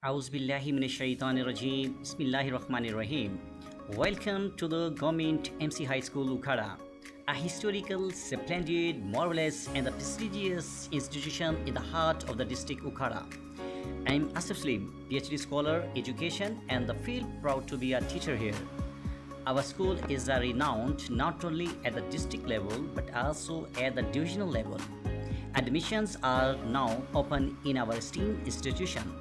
Auzubillahi minash-shaytanir-rajeem. Bismillahir-rahmanir-rahim. Welcome to the Government MC High School Okara, a historical, splendid, marvelous and a prestigious institution in the heart of the district Okara. I am Asif Slim, PhD scholar, education and the field proud to be a teacher here. Our school is renowned not only at the district level but also at the divisional level. Admissions are now open in our esteemed institution,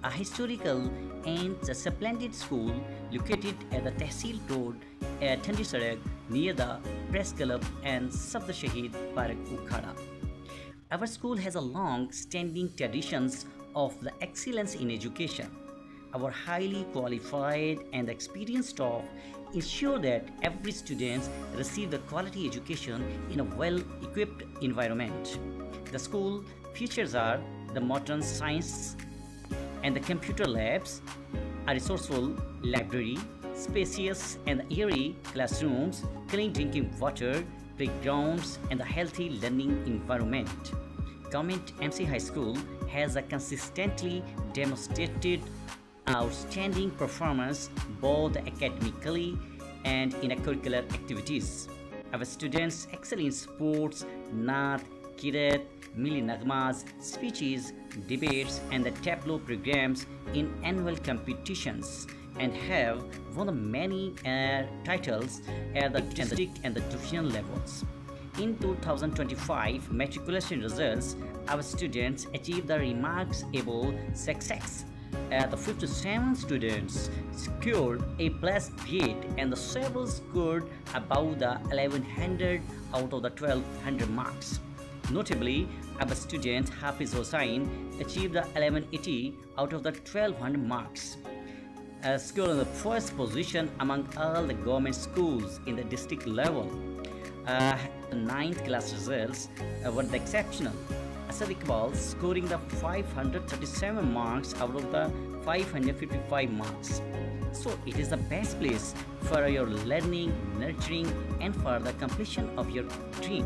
a historical and a splendid school located at the Tehsil Road at Thandisarak near the Press Club and Sabda Shahid Park Okara. Our school has a long-standing traditions of the excellence in education. Our highly qualified and experienced staff ensure that every student receive the quality education in a well-equipped environment. The school features are the modern science and the computer labs, a resourceful library, spacious and airy classrooms, clean drinking water, playgrounds, and a healthy learning environment. Government MC High School has a consistently demonstrated outstanding performance both academically and in curricular activities. Our students excel in sports, Naat, Kirat, Mili Nagmas, speeches, debates, and the tableau programs in annual competitions and have won many titles at the district and the divisional levels. In 2025 matriculation results, our students achieved the remarkable success. The 57 students secured a plus grade and the several scored above the 1100 out of the 1200 marks. Notably, our student Hafiz Hossain achieved the 1180 out of the 1200 marks, scored the first position among all the government schools in the district level. The 9th class results were the exceptional. Asad Iqbal scoring the 537 marks out of the 555 marks. So it is the best place for your learning, nurturing and for the completion of your dream.